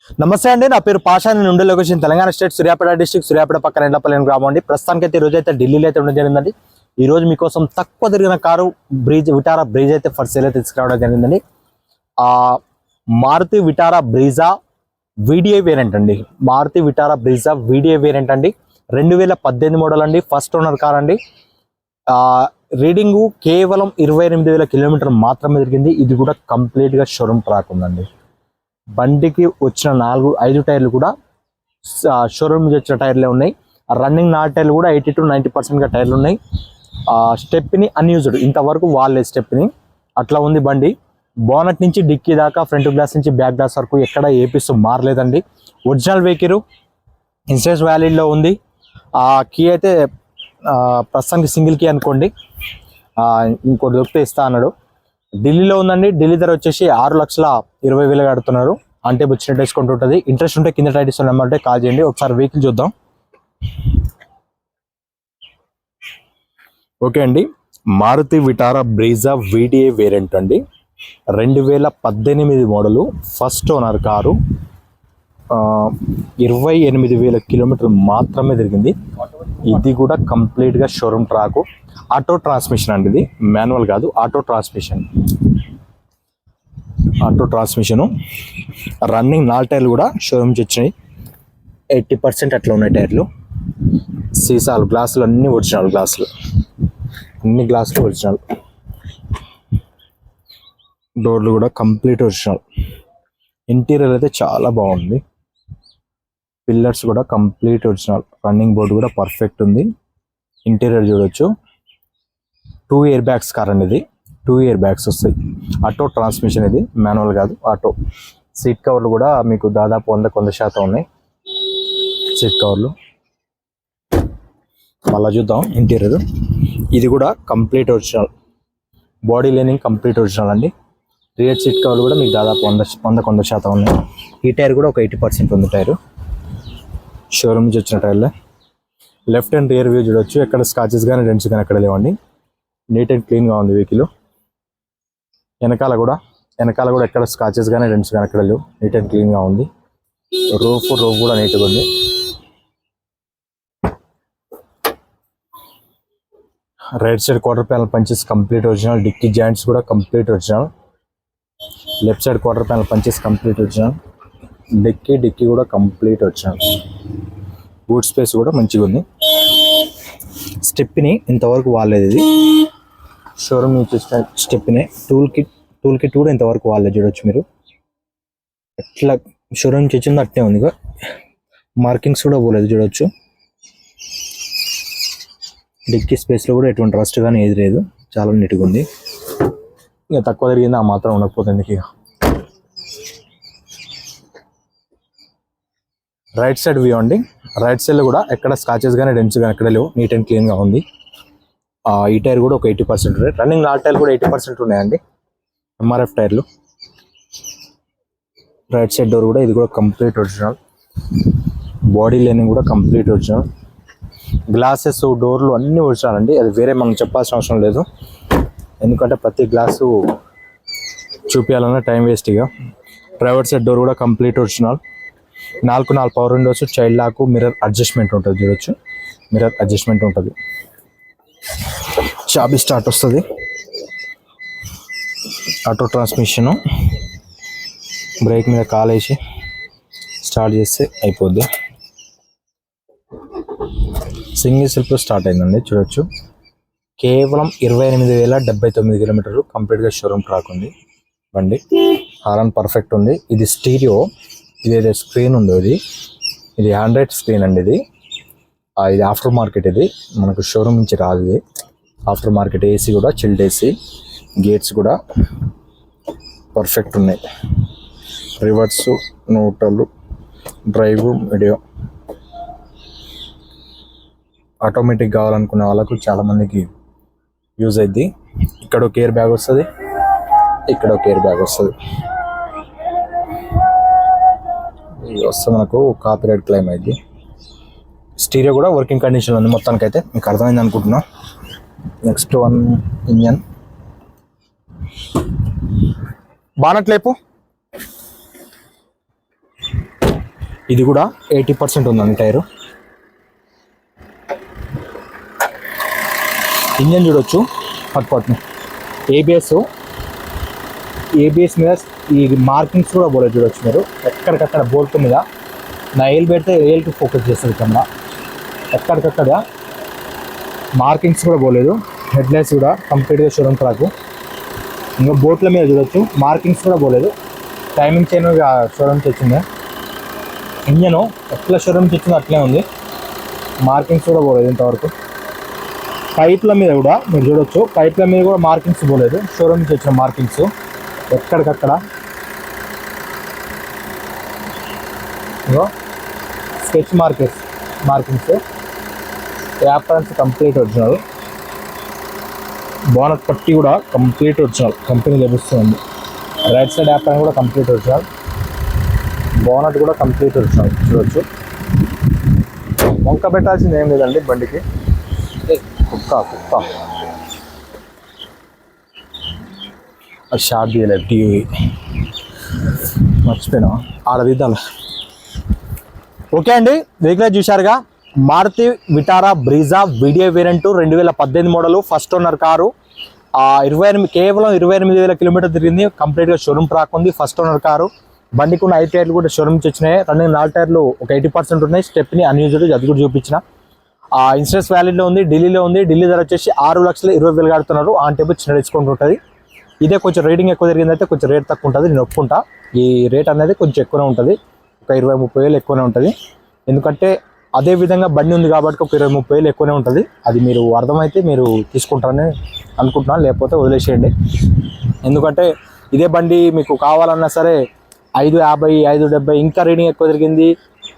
నమస్తే అండి, నా పేరు పాషా. నేను ఉండే location Telangana state Suryapet district, Suryapet పక్కన ఎండపల్లి గ్రామం అండి. ప్రస్తుతానికైతే ఈ రోజు అయితే ఢిల్లీలో అయితే ఉండడం జరిగిందండి. ఈ రోజు మీకోసం తక్కువ తిరిగిన కారు విటారా బ్రీజ్ అయితే ఫర్ సేల్ అయితే తీసుకురావడం జరిగిందండి. Maruti Vitara Brezza video variant అండి. Maruti Vitara Brezza video variant అండి. 2018 మోడల్ అండి. ఫస్ట్ ఓనర్ కార్ అండి. రీడింగు కేవలం 28,000 కిలోమీటర్ మాత్రమే తిరిగింది. ఇది కూడా కంప్లీట్గా షోరూమ్ ట్రాక్ ఉందండి. బండికి వచ్చిన 4-5 టైర్లు కూడా షోరూమ్ నుంచి వచ్చిన టైర్లే ఉన్నాయి. రన్నింగ్ నాట్ టైర్లు కూడా 80 to 90% టైర్లు ఉన్నాయి. స్టెప్ని అన్యూజ్డ్, ఇంతవరకు వాళ్ళే స్టెప్ని అట్లా ఉంది బండి. బోనట్ నుంచి డిక్కీ దాకా, ఫ్రంట్ గ్లాస్ నుంచి బ్యాక్ గ్లాస్ వరకు ఎక్కడ ఏ పీస్ మారలేదండి. ఒరిజినల్ వెహికల్ ఇన్సూరెన్స్ వ్యాలిడ్లో ఉంది. కీ అయితే ప్రస్తుతానికి సింగిల్ కీ అనుకోండి, ఇంకోటి దొరికితే ఇస్తా అన్నాడు. ఢిల్లీలో ఉందండి. ఢిల్లీ ధర వచ్చేసి 6,20,000 కడుతున్నారు. అంటే వచ్చిన డిస్కౌంట్ ఉంటుంది. ఇంట్రెస్ట్ ఉంటే కింద టైటిల్స్ నెంబర్ ఉంటే కాల్ చేయండి. ఒకసారి వెహికల్ చూద్దాం. ఓకే అండి, Maruti Vitara Brezza VDI variant అండి. 2018 మోడలు, ఫస్ట్ ఓనర్ కారు. 28,000 కిలోమీటర్లు మాత్రమే తిరిగింది. ఇది కూడా కంప్లీట్గా షోరూమ్ ట్రాకు. ఆటో ట్రాన్స్మిషన్ అండి, ఇది మాన్యువల్ కాదు, ఆటో ట్రాన్స్మిషను. రన్నింగ్ 4 టైర్లు కూడా షోరూమ్ నుంచి వచ్చినాయి. 80% అట్లా ఉన్నాయి టైర్లు. సీసాలు, గ్లాసులు అన్నీ ఒరిజినల్ గ్లాసులు, అన్ని గ్లాసులు ఒరిజినల్. డోర్లు కూడా కంప్లీట్ ఒరిజినల్. ఇంటీరియర్ అయితే చాలా బాగుంది. పిల్లర్స్ కూడా కంప్లీట్ ఒరిజినల్. రన్నింగ్ బోర్డు కూడా పర్ఫెక్ట్ ఉంది. ఇంటీరియర్ చూడొచ్చు. 2 ఇయర్ బ్యాగ్స్ కార్ అండి ఇది. 2 ఇయర్ బ్యాగ్స్ వస్తాయి. ఆటో ట్రాన్స్మిషన్, ఇది మాన్యువల్ కాదు, ఆటో. సీట్ కవర్లు కూడా మీకు దాదాపు 100% ఉన్నాయి సీట్ కవర్లు. మళ్ళీ చూద్దాం ఇంటీరియర్. ఇది కూడా complete original. Body lining complete original అండి. రియర్ సీట్ కవర్లు కూడా మీకు దాదాపు 100% ఉన్నాయి. ఈ టైర్ కూడా ఒక 80% ఉంది టైరు. షోరూమ్ నుంచి వచ్చిన టైర్లే. లెఫ్ట్ అండ్ రియర్ వ్యూ చూడొచ్చు. ఎక్కడ స్కాచెస్ కానీ డెంట్స్ కానీ ఎక్కడ లేవండి. నీట్ అండ్ క్లీన్గా ఉంది వెహికల్. వెనకాల కూడా ఎక్కడ స్కాచెస్ కానీ డెంట్స్ కానీ ఎక్కడ లేవు. నీట్ అండ్ క్లీన్గా ఉంది. రూఫ్ కూడా నీట్గా ఉంది. Right side quarter panel punches complete original. Dickey joints కూడా complete original. Left side quarter panel punches complete original. Dickey కూడా కంప్లీట్ ఒరిజినల్. బూట్ స్పేస్ కూడా మంచిగా ఉంది. స్టెప్ని ఇంతవరకు వాడలేదు. ఇది షోరూమ్ నుంచి వచ్చిన స్టెప్ని. టూల్ కిట్ కూడా ఇంతవరకు వాడలేదు. చూడొచ్చు మీరు, ఎట్లా షోరూమ్ నుంచి వచ్చిందో అట్నే ఉంది. మార్కింగ్స్ కూడా పోలేదు. చూడొచ్చు. డిక్కీ స్పేస్లో కూడా ఎటువంటి రస్ట్ కానీ ఏది లేదు. చాలా నీట్గా ఉంది. ఇక తక్కువ తిరిగింది, ఆ మాత్రం ఉండకపోతుంది. ఇక రైట్ సైడ్ వ్యూ అండి. రైట్ సైడ్లో కూడా ఎక్కడ స్కాచెస్ కానీ డెంట్స్ కానీ ఎక్కడ లేవు. నీట్ అండ్ క్లీన్గా ఉంది. ఈ టైర్ కూడా ఒక 80% ఉన్నాయి. రన్నింగ్ 4 టైర్లు కూడా 80% ఉన్నాయండి. ఎంఆర్ఎఫ్ టైర్లు. రైట్ సైడ్ డోర్ కూడా, ఇది కూడా కంప్లీట్ ఒరిజినల్. బాడీ లైనింగ్ కూడా కంప్లీట్ ఒరిజినల్. గ్లాసెస్, డోర్లు అన్నీ ఒరిజినల్ అండి. అది వేరే మనం చెప్పాల్సిన అవసరం లేదు, ఎందుకంటే ప్రతి గ్లాసు చూపించాలన్నా టైం వేస్ట్. ఇక డ్రైవర్ సైడ్ డోర్ కూడా complete original. 4 power windows, child lock, mirror adjustment ఉంటుంది. చూడొచ్చు, మిర్రర్ అడ్జస్ట్మెంట్ ఉంటుంది. చాబీ స్టార్ట్ వస్తుంది. Auto transmission. బ్రేక్ మీద కాల్ వేసి స్టార్ట్ చేస్తే అయిపోద్ది. సింగిల్ సెల్ఫ్లో స్టార్ట్ అయిందండి. చూడొచ్చు. కేవలం 28,079 కిలోమీటర్లు. కంప్లీట్గా షోరూమ్ ట్రాక్ ఉంది బండి. హారన్ పర్ఫెక్ట్ ఉంది. ఇది స్టీరియో. ఇదేదో స్క్రీన్ ఉందో ఇది ఆండ్రాయిడ్ స్క్రీన్ అండి. ఇది ఆఫ్టర్ మార్కెట్. ఇది మనకు షోరూమ్ నుంచి రాదు. ఇది ఆఫ్టర్ మార్కెట్. ఏసీ కూడా చిల్డ్ ఏసీ. గేట్స్ కూడా పర్ఫెక్ట్ ఉన్నాయి. Reverse, neutral, drive, video. Automatic కావాలనుకునే వాళ్ళకు చాలామందికి యూజ్ అయింది. ఇక్కడ ఒక ఎయిర్ బ్యాగ్ వస్తుంది, ఇక్కడ ఒక ఎయిర్ బ్యాగ్ వస్తుంది. ఇది వస్తే మనకు కాపీరైట్ క్లెయిమ్ అయింది. స్టీరియో కూడా వర్కింగ్ కండిషన్లో ఉంది మొత్తానికైతే. మీకు అర్థమైంది అనుకుంటున్నా. Next one engine. బానట్ లేపు. ఇది కూడా 80% ఉందండి టైరు. ఇంజన్ చూడొచ్చు పట్టుపట్టును. ఏబిఎస్ మీద ఈ మార్కింగ్స్ కూడా పోలేదు చూడొచ్చు మీరు. ఎక్కడికక్కడ బోల్ట్ మీద నా ఏలు పెడితే ఏల్కి ఫోకస్ చేస్తుంది కెమెరా. ఎక్కడికక్కడ మార్కింగ్స్ కూడా పోలేదు. హెడ్ లైట్స్ కూడా కంప్లీట్గా షోరూమ్ ట్రాక్. ఇంకా బోట్ల మీద చూడొచ్చు మార్కింగ్స్ కూడా పోలేదు. టైమింగ్ చైన్ షోరూమ్కి వచ్చింది. ఇంజను ఎట్లా షోరూమ్కి వచ్చిందో అట్లే ఉంది. మార్కింగ్స్ కూడా పోలేదు ఇంతవరకు. పైప్ల మీద కూడా మీరు చూడొచ్చు, పైప్ల మీద కూడా మార్కింగ్స్ పోలేదు. షోరూమ్కి వచ్చిన మార్కింగ్స్ ఎక్కడికక్కడ. Sketch markings aprons complete original. Bonnet పట్టి కూడా కంప్లీట్ ఒరిజినల్, కంపెనీ లభిస్తుంది. రైట్ సైడ్ యాప్రాన్ కూడా కంప్లీట్ ఒరిజినల్. బోనట్ కూడా కంప్లీట్ ఒరిజినల్ చూడొచ్చు. వంక పెట్టాల్సింది ఏం లేదండి బండికి. కుక్క అది షార్ట్ తీయలేదు, టీవీ మర్చిపోయినా ఆడదిద్దాం. ఓకే అండి, వెహికల్ చూశారుగా. Maruti Vitara Brezza video variant 2018 model, first owner car. కేవలం 28,000 కిలోమీటర్ తిరిగింది. కంప్లీట్గా షోరూమ్ ట్రాక్ ఉంది. First owner car. బండికి ఉన్న 5 టైర్లు కూడా షోరూమ్కి వచ్చినాయి. రన్నింగ్ 4 టైర్లు ఒక 80% ఉన్నాయి. స్టెప్ని అన్యూజ్డ్, అది కూడా చూపించిన. ఇన్సూరెన్స్ వ్యాలిడ్లో ఉంది. ఢిల్లీలో ఉంది. ఢిల్లీ ధర వచ్చేసి 6,20,000 కడుతున్నారు. ఆన్ టేబుల్ చిన్న డిస్కౌంట్ ఉంటుంది. ఇదే కొంచెం రేటింగ్ ఎక్కువ తిరిగింది అయితే కొంచెం రేట్ తక్కువ ఉంటుంది, నేను ఒప్పుకుంటా. ఈ రేట్ అనేది కొంచెం ఎక్కువనే ఉంటుంది, ఒక 20-30,000 ఎక్కువనే ఉంటుంది. ఎందుకంటే అదే విధంగా బండి ఉంది కాబట్టి ఒక 20-30,000 ఎక్కువనే ఉంటుంది. అది మీరు అర్థమైతే మీరు తీసుకుంటారని అనుకుంటున్నాను, లేకపోతే వదిలేసేయండి. ఎందుకంటే ఇదే బండి మీకు కావాలన్నా సరే 5,50, 5,70 ఇంకా రేటింగ్ ఎక్కువ తిరిగింది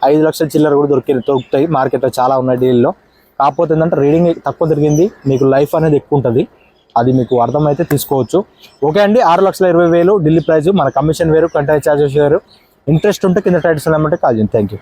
5 లక్షల చిల్లర కూడా దొరుకుతాయి. మార్కెట్లో చాలా ఉన్నాయి ఢిల్లీలో. కాకపోతే ఏంటంటే రేటింగ్ తక్కువ తిరిగింది, మీకు లైఫ్ అనేది ఎక్కువ ఉంటుంది. అది మీకు అర్థమైతే తీసుకోవచ్చు. ఓకే అండి, 6,20,000 ఢిల్లీ ప్రైస్. మన కమిషన్ వేరు, కంటైనర్ ఛార్జెస్ వేరు. ఇంట్రెస్ట్ ఉంటే కింద టైటిల్స్ అన్నమాట కాల్ చేయండి. Thank you.